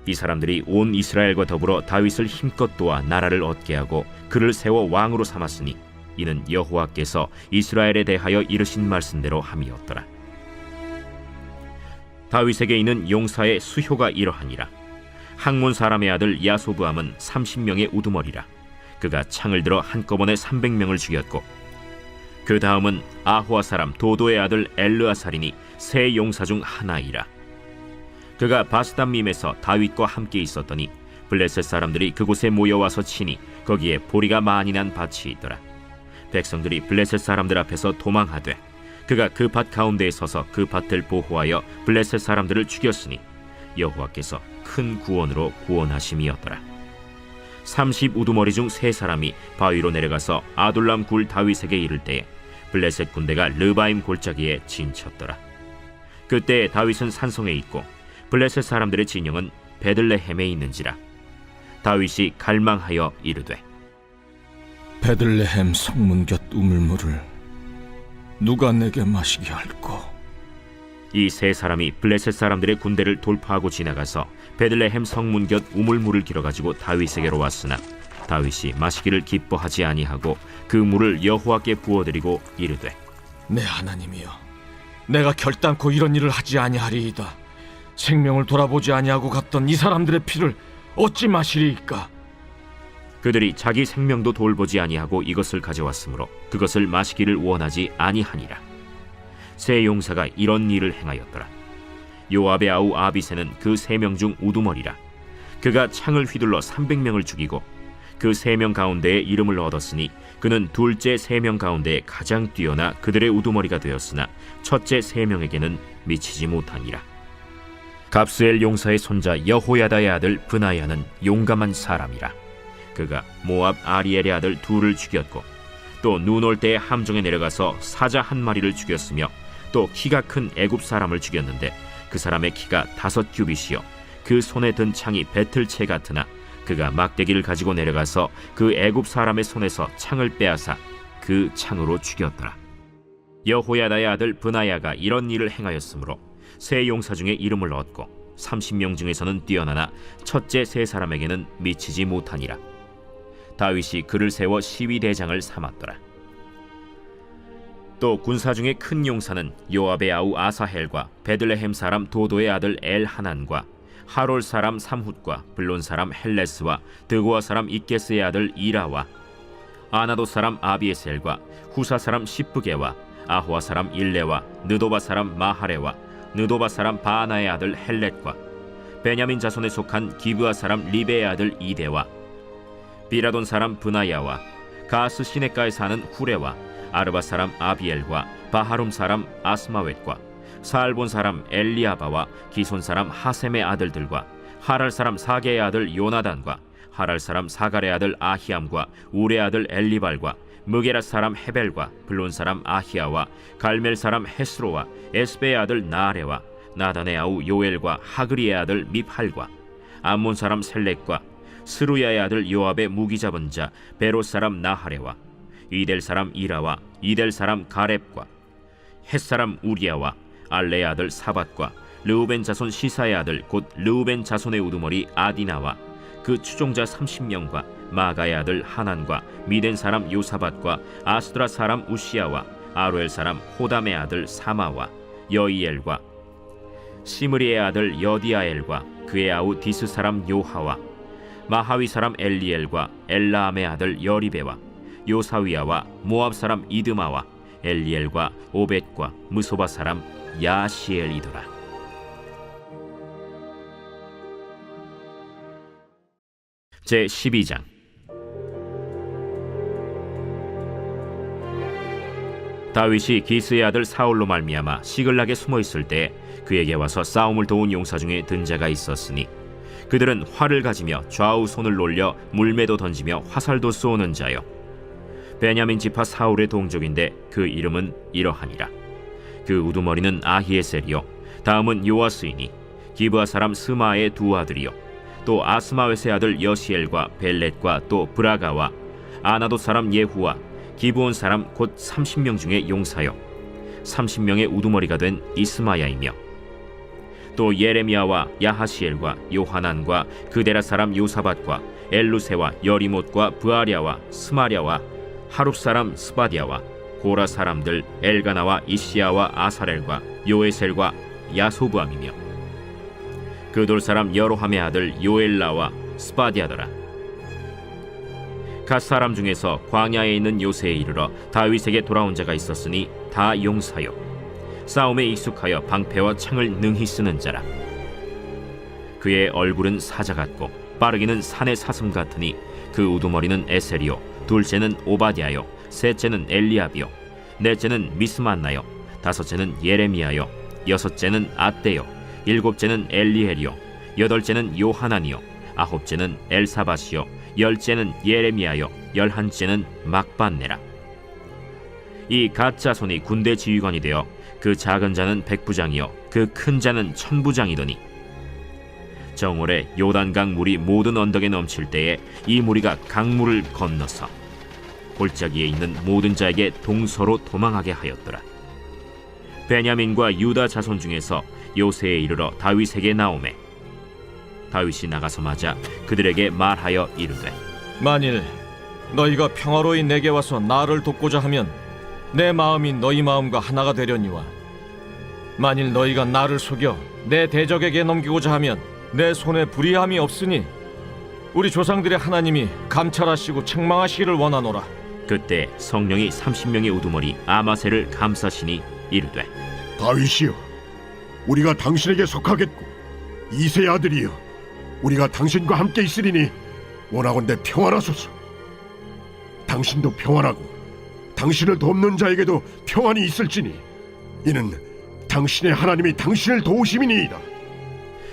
[SPEAKER 2] 이 사람들이 온 이스라엘과 더불어 다윗을 힘껏 도와 나라를 얻게 하고 그를 세워 왕으로 삼았으니 이는 여호와께서 이스라엘에 대하여 이르신 말씀대로 함이었더라. 다윗에게 있는 용사의 수효가 이러하니라. 학몬 사람의 아들 야소브암은 30명의 우두머리라. 그가 창을 들어 한꺼번에 300명을 죽였고 그 다음은 아호아 사람 도도의 아들 엘르아살이니 세 용사 중 하나이라. 그가 바스담밈에서 다윗과 함께 있었더니 블레셋 사람들이 그곳에 모여와서 치니 거기에 보리가 많이 난 밭이 있더라. 백성들이 블레셋 사람들 앞에서 도망하되 그가 그 밭 가운데에 서서 그 밭을 보호하여 블레셋 사람들을 죽였으니 여호와께서 큰 구원으로 구원하심이었더라. 30 우두머리 중 세 사람이 바위로 내려가서 아둘람 굴 다윗에게 이를 때에 블레셋 군대가 르바임 골짜기에 진쳤더라. 그때 다윗은 산성에 있고 블레셋 사람들의 진영은 베들레헴에 있는지라. 다윗이 갈망하여 이르되
[SPEAKER 3] 베들레헴 성문 곁 우물물을 누가 내게 마시게 할꼬?
[SPEAKER 2] 이 세 사람이 블레셋 사람들의 군대를 돌파하고 지나가서 베들레헴 성문 곁 우물물을 길어가지고 다윗에게로 왔으나 다윗이 마시기를 기뻐하지 아니하고 그 물을 여호와께 부어드리고 이르되
[SPEAKER 6] 내 하나님이여, 내가 결단코 이런 일을 하지 아니하리이다. 생명을 돌아보지 아니하고 갔던 이 사람들의 피를 어찌 마시리이까?
[SPEAKER 2] 그들이 자기 생명도 돌보지 아니하고 이것을 가져왔으므로 그것을 마시기를 원하지 아니하니라. 세 용사가 이런 일을 행하였더라. 요압의 아우 아비새는 그 3명 중 우두머리라. 그가 창을 휘둘러 300명을 죽이고 그 3명 가운데에 이름을 얻었으니 그는 둘째 3명 가운데 가장 뛰어나 그들의 우두머리가 되었으나 첫째 3명에게는 미치지 못하니라. 갑스엘 용사의 손자 여호야다의 아들 브나야는 용감한 사람이라. 그가 모압 아리엘의 아들 둘을 죽였고 또 눈 올 때에 함정에 내려가서 사자 한 마리를 죽였으며 또 키가 큰 애굽 사람을 죽였는데 그 사람의 키가 5규빗이요 그 손에 든 창이 배틀채 같으나 그가 막대기를 가지고 내려가서 그 애굽 사람의 손에서 창을 빼앗아 그 창으로 죽였더라. 여호야다의 아들 브나야가 이런 일을 행하였으므로 세 용사 중에 이름을 얻고 30명 중에서는 뛰어나나 첫째 세 사람에게는 미치지 못하니라. 다윗이 그를 세워 시위대장을 삼았더라. 또 군사 중에 큰 용사는 요압의 아우 아사헬과 베들레헴 사람 도도의 아들 엘하난과 하롤 사람 삼훗과 블론 사람 헬레스와 드고아 사람 이게스의 아들 이라와 아나도 사람 아비에셀과 후사 사람 시프게와 아호아 사람 일레와 느도바 사람 마하레와 느도바 사람 바하나의 아들 헬렛과 베냐민 자손에 속한 기브아 사람 리베의 아들 이데와 비라돈 사람 브나야와 가스 시내가에 사는 후레와 아르바 사람 아비엘과 바하룸 사람 아스마웻과 사알본 사람 엘리아바와 기손 사람 하셈의 아들들과 하랄 사람 사게의 아들 요나단과 하랄 사람 사갈의 아들 아히암과 우레 아들 엘리발과 무게라 사람 헤벨과 블론 사람 아히야와 갈멜 사람 헤스로와 에스베의 아들 나아레와 나단의 아우 요엘과 하그리의 아들 미팔과 암몬 사람 셀렉과 스루야의 아들 요압의 무기 잡은 자 베롯 사람 나하레와 이델 사람 이라와 이델 사람 가렙과 헷 사람 우리야와 알레의 아들 사밧과 르우벤 자손 시사의 아들 곧 르우벤 자손의 우두머리 아디나와 그 추종자 30명과 마가의 아들 하난과 미덴 사람 요사밧과 아스드라 사람 우시야와 아로엘 사람 호담의 아들 사마와 여이엘과 시므리의 아들 여디아엘과 그의 아우 디스 사람 요하와 마하위 사람 엘리엘과 엘라암의 아들 여리베와 요사위야와 모압 사람 이드마와 엘리엘과 오벳과 무소바 사람 야시엘이더라. 제 12장. 다윗이 기스의 아들 사울로 말미암아 시글락에 숨어 있을 때 그에게 와서 싸움을 도운 용사 중에 든 자가 있었으니 그들은 활을 가지며 좌우 손을 놀려 물매도 던지며 화살도 쏘는 자요 베냐민 지파 사울의 동족인데 그 이름은 이러하니라. 그 우두머리는 아히에셀이요 다음은 요아스이니 기브아 사람 스마의 두 아들이요 또 아스마웨스의 아들 여시엘과 벨렛과 또 브라가와 아나도 사람 예후와 기브온 사람 곧 30명 중에 용사요 30명의 우두머리가 된 이스마야이며 또 예레미야와 야하시엘과 요하난과 그데라 사람 요사밧과 엘루세와 여리못과 브아랴와 스마랴와 하룹 사람 스바디아와 고라 사람들 엘가나와 이시야와 아사렐과 요에셀과 야소부암이며 그돌 사람 여로함의 아들 요엘라와 스바디아더라. 갓 사람 중에서 광야에 있는 요새에 이르러 다윗에게 돌아온 자가 있었으니 다 용사요 싸움에 익숙하여 방패와 창을 능히 쓰는 자라. 그의 얼굴은 사자 같고 빠르기는 산의 사슴 같으니 그 우두머리는 에셀이요 둘째는 오바댜요 셋째는 엘리압이요 넷째는 미스만나요 다섯째는 예레미야요 여섯째는 앗대요 일곱째는 엘리엘이요 여덟째는 요하난이요 아홉째는 엘사밧이요 열째는 예레미야요 열한째는 막반네라. 이 갓 자손이 군대 지휘관이 되어 그 작은 자는 백부장이요 그 큰 자는 천부장이더니 정월에 요단강 물이 모든 언덕에 넘칠 때에 이 무리가 강물을 건너서 골짜기에 있는 모든 자에게 동서로 도망하게 하였더라. 베냐민과 유다 자손 중에서 요새에 이르러 다윗에게 나오매 다윗이 나가서 맞아 그들에게 말하여 이르되
[SPEAKER 6] 만일 너희가 평화로이 내게 와서 나를 돕고자 하면 내 마음이 너희 마음과 하나가 되려니와 만일 너희가 나를 속여 내 대적에게 넘기고자 하면 내 손에 불의함이 없으니 우리 조상들의 하나님이 감찰하시고 책망하시기를 원하노라.
[SPEAKER 2] 그때 성령이 30명의 우두머리 아마셀을 감싸시니 이르되
[SPEAKER 7] 다윗이여, 우리가 당신에게 속하겠고 이새의 아들이여, 우리가 당신과 함께 있으리니 원하건대 평안하소서. 당신도 평안하고 당신을 돕는 자에게도 평안이 있을지니 이는 당신의 하나님이 당신을 도우심이니이다.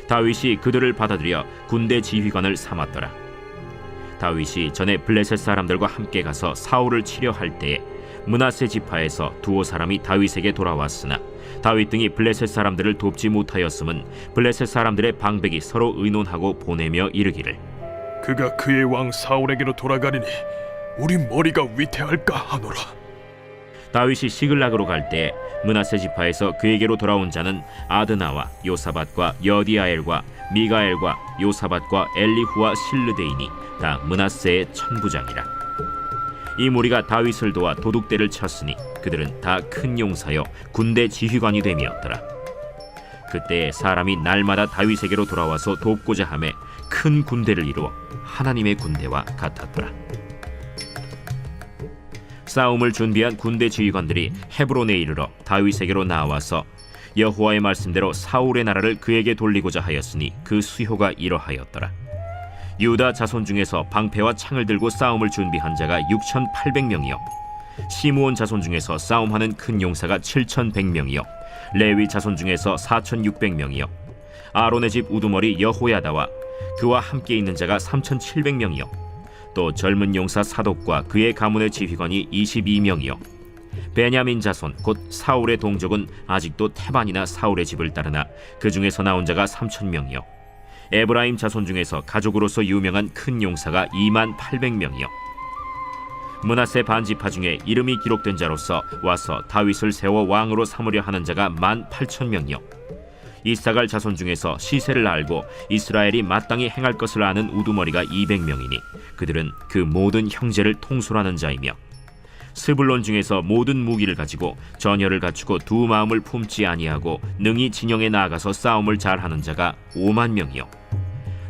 [SPEAKER 2] 다윗이 그들을 받아들여 군대 지휘관을 삼았더라. 다윗이 전에 블레셋 사람들과 함께 가서 사울을 치려 할 때에 므낫세 지파에서 두어 사람이 다윗에게 돌아왔으나 다윗 등이 블레셋 사람들을 돕지 못하였음은 블레셋 사람들의 방백이 서로 의논하고 보내며 이르기를
[SPEAKER 4] 그가 그의 왕 사울에게로 돌아가리니 우리 머리가 위태할까 하노라.
[SPEAKER 2] 다윗이 시글락으로 갈 때 므낫세 지파에서 그에게로 돌아온 자는 아드나와 요사밧과 여디아엘과 미가엘과 요사밧과 엘리후와 실르데이니 다 므낫세의 천부장이라. 이 무리가 다윗을 도와 도둑대를 쳤으니 그들은 다 큰 용사여 군대 지휘관이 됨이었더라. 그때 사람이 날마다 다윗에게로 돌아와서 돕고자 하매 큰 군대를 이루어 하나님의 군대와 같았더라. 싸움을 준비한 군대 지휘관들이 헤브론에 이르러 다윗에게로 나와서 여호와의 말씀대로 사울의 나라를 그에게 돌리고자 하였으니 그 수효가 이러하였더라. 유다 자손 중에서 방패와 창을 들고 싸움을 준비한 자가 6,800명이요 시므온 자손 중에서 싸움하는 큰 용사가 7,100명이요 레위 자손 중에서 4,600명이요 아론의 집 우두머리 여호야다와 그와 함께 있는 자가 3,700명이요 또 젊은 용사 사독과 그의 가문의 지휘관이 22명이요 베냐민 자손 곧 사울의 동족은 아직도 태반이나 사울의 집을 따르나 그 중에서 나온 자가 3,000명이요 에브라임 자손 중에서 가족으로서 유명한 큰 용사가 28,000명이요 므낫세 반지파 중에 이름이 기록된 자로서 와서 다윗을 세워 왕으로 삼으려 하는 자가 18,000명이요 이사갈 자손 중에서 시세를 알고 이스라엘이 마땅히 행할 것을 아는 우두머리가 200명이니 그들은 그 모든 형제를 통솔하는 자이며 스불론 중에서 모든 무기를 가지고 전열을 갖추고 두 마음을 품지 아니하고 능히 진영에 나아가서 싸움을 잘하는 자가 50,000명이요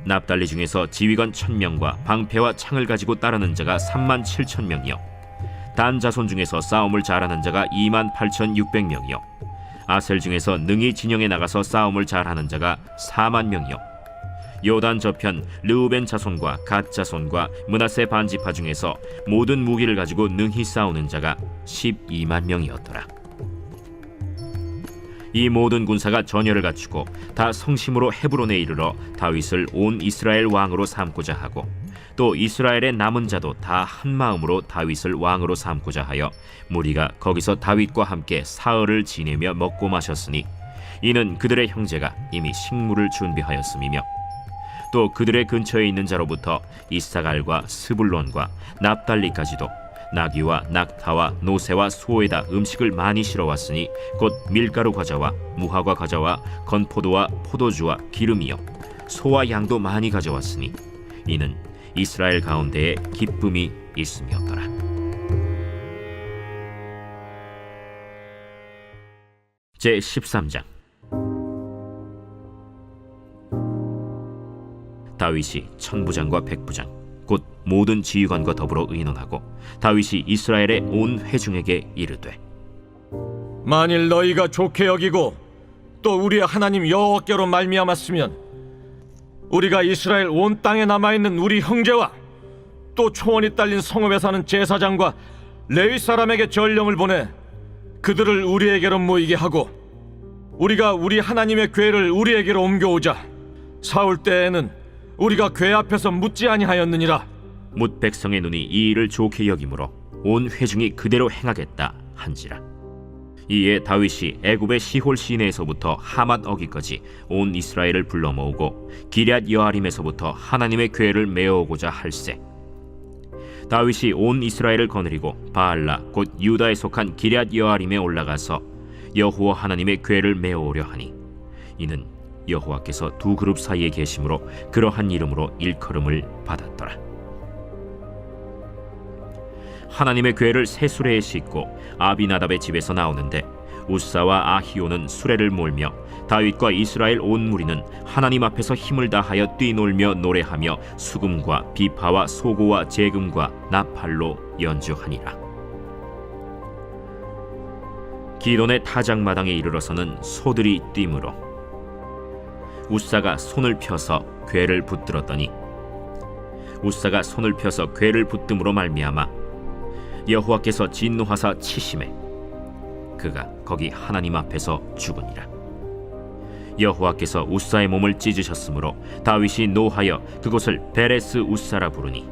[SPEAKER 2] 납달리 중에서 지휘관 1,000명과 방패와 창을 가지고 따르는 자가 37,000명이요 단 자손 중에서 싸움을 잘하는 자가 28,600명이요 아셀 중에서 능히 진영에 나가서 싸움을 잘하는 자가 40,000명이요 요단 저편 르우벤 자손과 갓 자손과 므낫세 반지파 중에서 모든 무기를 가지고 능히 싸우는 자가 120,000명이었더라. 이 모든 군사가 전열을 갖추고 다 성심으로 헤브론에 이르러 다윗을 온 이스라엘 왕으로 삼고자 하고 또 이스라엘의 남은 자도 다 한 마음으로 다윗을 왕으로 삼고자 하여 무리가 거기서 다윗과 함께 사흘을 지내며 먹고 마셨으니 이는 그들의 형제가 이미 식물을 준비하였음이며 또 그들의 근처에 있는 자로부터 이사갈과 스불론과 납달리까지도 나귀와 낙타와 노새와 소에다 음식을 많이 실어왔으니 곧 밀가루 과자와 무화과 과자와 건포도와 포도주와 기름이요 소와 양도 많이 가져왔으니 이는 이스라엘 가운데에 기쁨이 있음이었더라. 제 13장. 다윗이 천부장과 백부장 곧 모든 지휘관과 더불어 의논하고 다윗이 이스라엘의 온 회중에게 이르되
[SPEAKER 6] 만일 너희가 좋게 여기고 또 우리의 하나님 여호와께로 말미암았으면 우리가 이스라엘 온 땅에 남아있는 우리 형제와 또 초원이 딸린 성읍에 사는 제사장과 레위 사람에게 전령을 보내 그들을 우리에게로 모이게 하고 우리가 우리 하나님의 궤를 우리에게로 옮겨오자. 사울 때에는 우리가 궤 앞에서 묻지 아니하였느니라.
[SPEAKER 2] 뭇 백성의 눈이 이 일을 좋게 여기므로 온 회중이 그대로 행하겠다 한지라. 이에 다윗이 애굽의 시홀 시내에서부터 하맛 어기까지 온 이스라엘을 불러 모으고 기럇 여아림에서부터 하나님의 궤를 메어오고자 할세. 다윗이 온 이스라엘을 거느리고 바알라 곧 유다에 속한 기럇 여아림에 올라가서 여호와 하나님의 궤를 메어오려 하니 이는 여호와께서 두 그룹 사이에 계심으로 그러한 이름으로 일컬음을 받았더라. 하나님의 궤를 새 수레에 싣고 아비나답의 집에서 나오는데 우사와 아히오는 수레를 몰며 다윗과 이스라엘 온 무리는 하나님 앞에서 힘을 다하여 뛰놀며 노래하며 수금과 비파와 소고와 재금과 나팔로 연주하니라. 기돈의 타작마당에 이르러서는 소들이 뛰므로 우사가 손을 펴서 궤를 붙들었더니 우사가 손을 펴서 궤를 붙듦으로 말미암아 여호와께서 진노하사 치심에 그가 거기 하나님 앞에서 죽으니라. 여호와께서 우사의 몸을 찢으셨으므로 다윗이 노하여 그곳을 베레스 우사라 부르니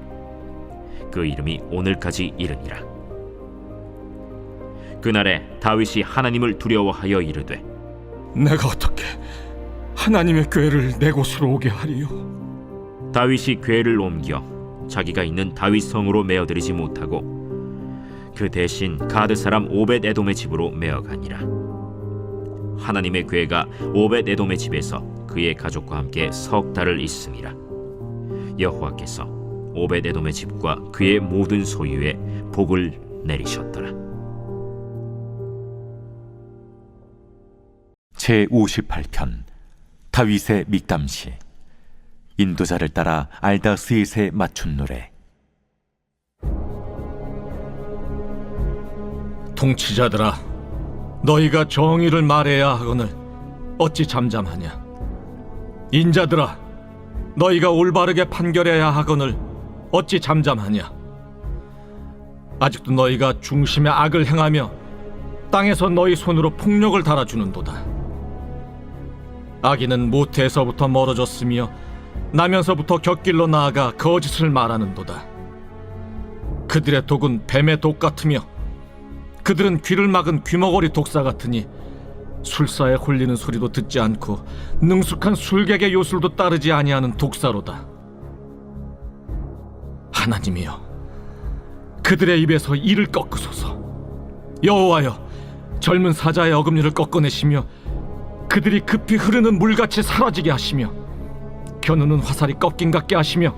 [SPEAKER 2] 그 이름이 오늘까지 이르니라. 그날에 다윗이 하나님을 두려워하여 이르되
[SPEAKER 3] 내가 어떻게 하나님의 궤를 내 곳으로 오게 하리요?
[SPEAKER 2] 다윗이 궤를 옮겨 자기가 있는 다윗 성으로 메어들이지 못하고 그 대신 가드 사람 오벳 에돔의 집으로 메어가니라. 하나님의 궤가 오벳 에돔의 집에서 그의 가족과 함께 석 달을 있음이라. 여호와께서 오벳 에돔의 집과 그의 모든 소유에 복을 내리셨더라.
[SPEAKER 8] 제 58편 다윗의 믹담시. 인도자를 따라 알다스잇의 맞춘 노래.
[SPEAKER 6] 통치자들아, 너희가 정의를 말해야 하거늘 어찌 잠잠하냐? 인자들아, 너희가 올바르게 판결해야 하거늘 어찌 잠잠하냐? 아직도 너희가 중심의 악을 행하며 땅에서 너희 손으로 폭력을 달아주는도다. 악인은 모태에서부터 멀어졌으며 나면서부터 곁길로 나아가 거짓을 말하는도다. 그들의 독은 뱀의 독 같으며 그들은 귀를 막은 귀머거리 독사 같으니 술사에 홀리는 소리도 듣지 않고 능숙한 술객의 요술도 따르지 아니하는 독사로다. 하나님이여, 그들의 입에서 이를 꺾으소서. 여호와여, 젊은 사자의 어금니를 꺾어내시며 그들이 급히 흐르는 물같이 사라지게 하시며 겨누는 화살이 꺾인 같게 하시며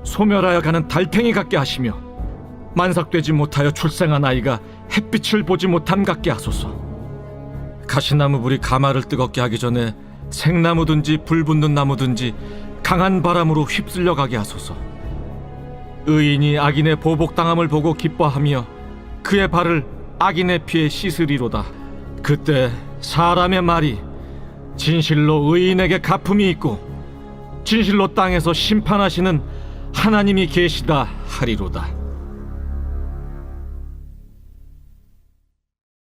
[SPEAKER 6] 소멸하여 가는 달팽이 같게 하시며 만삭되지 못하여 출생한 아이가 햇빛을 보지 못함 같게 하소서. 가시나무 불이 가마를 뜨겁게 하기 전에 생나무든지 불 붙는 나무든지 강한 바람으로 휩쓸려 가게 하소서. 의인이 악인의 보복당함을 보고 기뻐하며 그의 발을 악인의 피에 씻으리로다. 그때 사람의 말이 진실로 의인에게 갚음이 있고 진실로 땅에서 심판하시는 하나님이 계시다 하리로다.